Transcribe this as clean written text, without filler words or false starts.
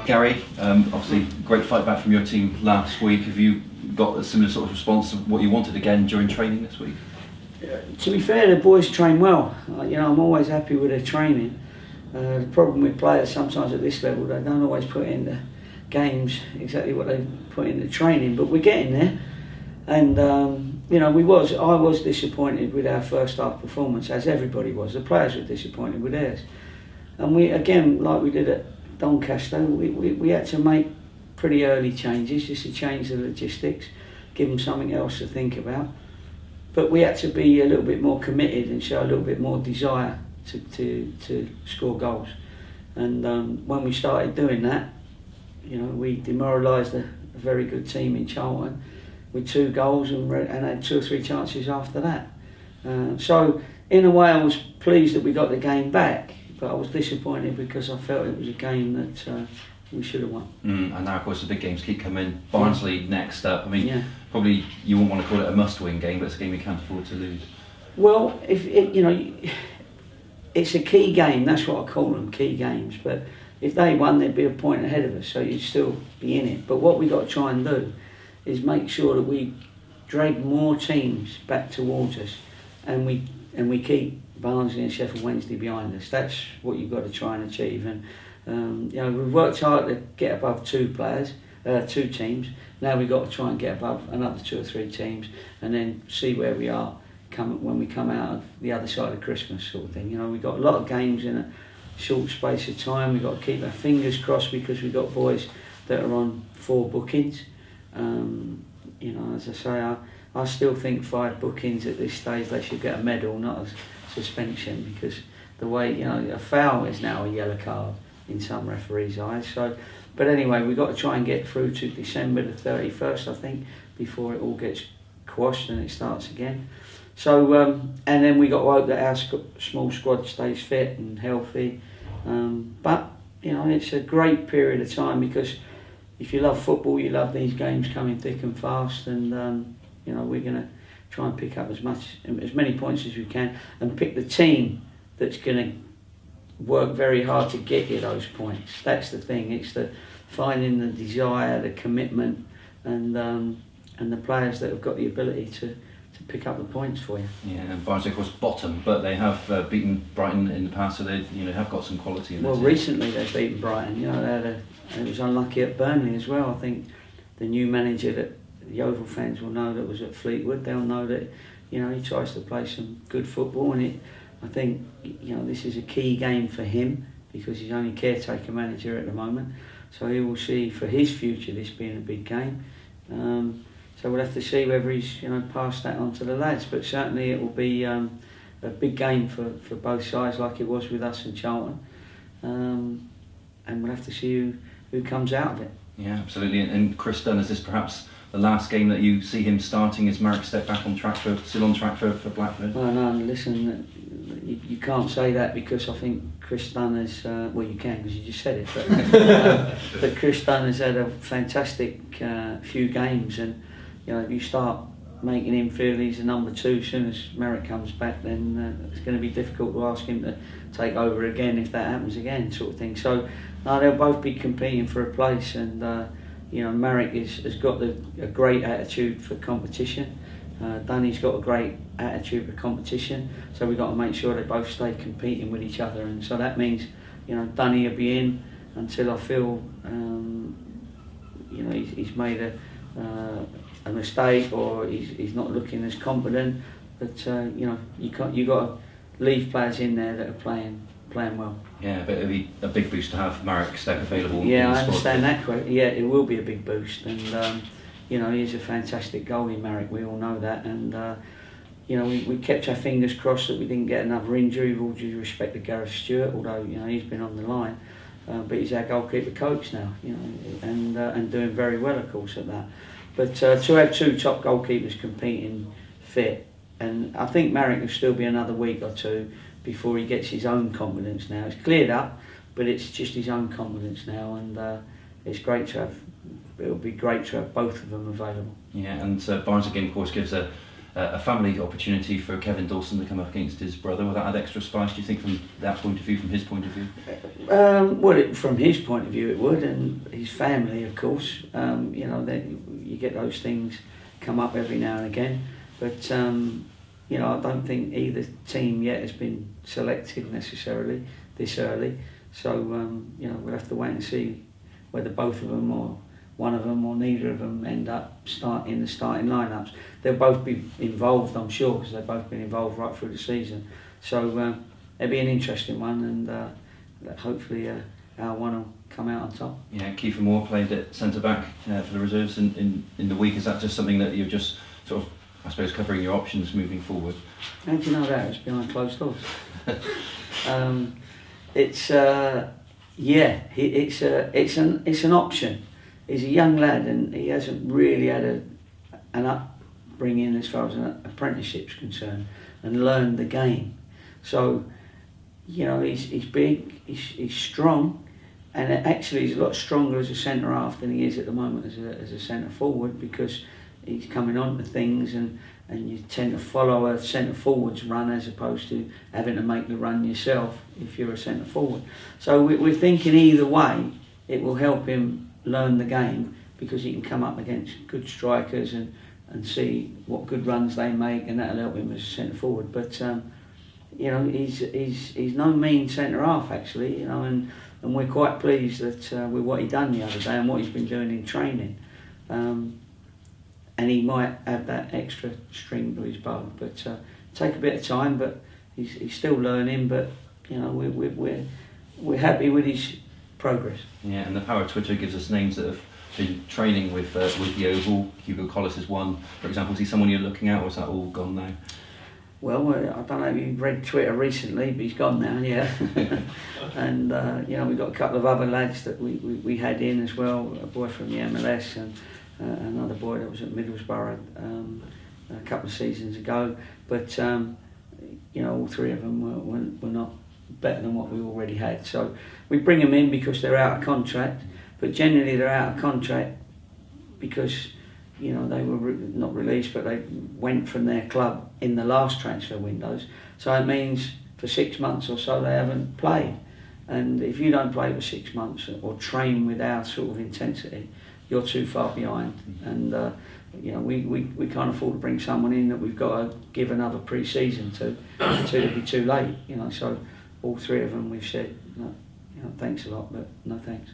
Gary, obviously great fight back from your team last week. Have you got a similar sort of response to what you wanted again during training this week? To be fair, the boys train well. I'm always happy with their training. The problem with players sometimes at this level, they don't always put in the games exactly what they put in the training, but we're getting there. And I was disappointed with our first half performance, as everybody was. The players were disappointed with theirs. And we, again, like we did at Doncaster, we had to make pretty early changes just to change the logistics, give them something else to think about. But we had to be a little bit more committed and show a little bit more desire to score goals. And when we started doing that, we demoralised a very good team in Charlton with 2 goals and had 2 or 3 chances after that. So in a way I was pleased that we got the game back, but I was disappointed because I felt it was a game that we should have won. And now of course the big games keep coming. Barnsley next up. I mean, probably you wouldn't want to call it a must-win game, but it's a game you can't afford to lose. Well, it's a key game. That's what I call them, key games. But if they won, they'd be a point ahead of us, so you'd still be in it. But what we got to try and do is make sure that we drag more teams back towards us, and we keep Barnsley and Sheffield Wednesday behind us. That's what you've got to try and achieve. And we've worked hard to get above 2 teams. Now we've got to try and get above another 2 or 3 teams, and then see where we are when we come out of the other side of Christmas, sort of thing. We've got a lot of games in a short space of time. We've got to keep our fingers crossed because we've got boys that are on 4 bookings. As I say, I still think 5 bookings at this stage, they should get a medal, not a suspension, because the way, a foul is now a yellow card in some referees' eyes. So, but anyway, we've got to try and get through to December the 31st, I think, before it all gets quashed and it starts again. So, and then we got to hope that our small squad stays fit and healthy. But it's a great period of time, because if you love football, you love these games coming thick and fast, and we're going to try and pick up as many points as we can, and pick the team that's going to work very hard to get you those points. That's the thing. It's the finding the desire, the commitment, and the players that have got the ability to pick up the points for you. Yeah, and Barnsley of course bottom, but they have beaten Brighton in the past, so they have got some quality in Well, team. Recently they've beaten Brighton. It was unlucky at Burnley as well. I think the new manager that Yeovil fans will know that was at Fleetwood, they'll know that he tries to play some good football, and I think this is a key game for him, because he's only caretaker manager at the moment, so he will see for his future this being a big game. So we'll have to see whether he's passed that on to the lads, but certainly it will be a big game for both sides, like it was with us and Charlton, and we'll have to see who comes out of it. Yeah, absolutely. And Chris Dunn, is this perhaps the last game that you see him starting? Is Marek Stepp back on track still on track for Blackburn? No, listen, you can't say that, because I think Chris Dunn has, well, you can because you just said it, but Chris Dunn has had a fantastic few games, and if you start making him feel he's a number 2 as soon as Marek comes back, then it's going to be difficult to ask him to take over again if that happens again, sort of thing. So they'll both be competing for a place, and Marek has got a great attitude for competition. Danny's got a great attitude for competition, so we've got to make sure they both stay competing with each other, and so that means Danny will be in until I feel he's made a mistake, or he's not looking as confident. But you got to leave players in there that are playing well. Yeah, but it'll be a big boost to have Marek Stepp available. Yeah, I understand that quite. Yeah, it will be a big boost, and he's a fantastic goalie, Marek. We all know that, and we kept our fingers crossed that we didn't get another injury. With all due respect to Gareth Stewart, although he's been on the line, but he's our goalkeeper coach now, and doing very well, of course, at that. But to have 2 top goalkeepers competing fit, and I think Marek will still be another week or 2 before he gets his own confidence now. It's cleared up, but it's just his own confidence now, and it's great to have. It'll be great to have both of them available. Yeah, and Barnes again, of course, gives a a family opportunity for Kevin Dawson to come up against his brother. Will that add extra spice, do you think, from that point of view, from his point of view? From his point of view it would, and his family of course. You know, that you get those things come up every now and again, but you know, I don't think either team yet has been selected necessarily this early, so you know, we'll have to wait and see whether both of them or one of them or neither of them end up in the starting lineups. They'll both be involved, I'm sure, because they've both been involved right through the season. So it'll be an interesting one, and hopefully our one will come out on top. Yeah, Kiefer Moore played at centre back for the reserves in the week. Is that just something that you're just sort of, I suppose, covering your options moving forward? How do you know that? It's behind closed doors. It's an option. He's a young lad and he hasn't really had an upbringing as far as an apprenticeship's concerned and learned the game. So, you know, he's big, he's strong, and actually he's a lot stronger as a centre half than he is at the moment as a centre forward, because he's coming on to things and you tend to follow a centre forward's run as opposed to having to make the run yourself if you're a centre forward. So we're thinking either way it will help him learn the game, because he can come up against good strikers and see what good runs they make, and that'll help him as a centre forward. But you know, he's no mean centre half actually, you know, and we're quite pleased that with what he done the other day and what he's been doing in training. And he might have that extra string to his bow, but take a bit of time. But he's still learning. But you know, we're happy with his progress. Yeah, and the power of Twitter gives us names that have been training with Yeovil. Hugo Collis is one, for example. Is he someone you're looking at, or is that all gone now? Well, I don't know if you've read Twitter recently, but he's gone now, yeah. And you know, we've got a couple of other lads that we had in as well. A boy from the MLS and another boy that was at Middlesbrough a couple of seasons ago. But you know, all three of them were not better than what we already had. So we bring them in because they're out of contract, but generally they're out of contract because, you know, they were not released, but they went from their club in the last transfer windows. So it means for 6 months or so they haven't played. And if you don't play for 6 months or train with our sort of intensity, you're too far behind. And you know, we can't afford to bring someone in that we've got to give another pre-season to until it'll be too late. You know, so all three of them we've said, no, you know, thanks a lot, but no thanks.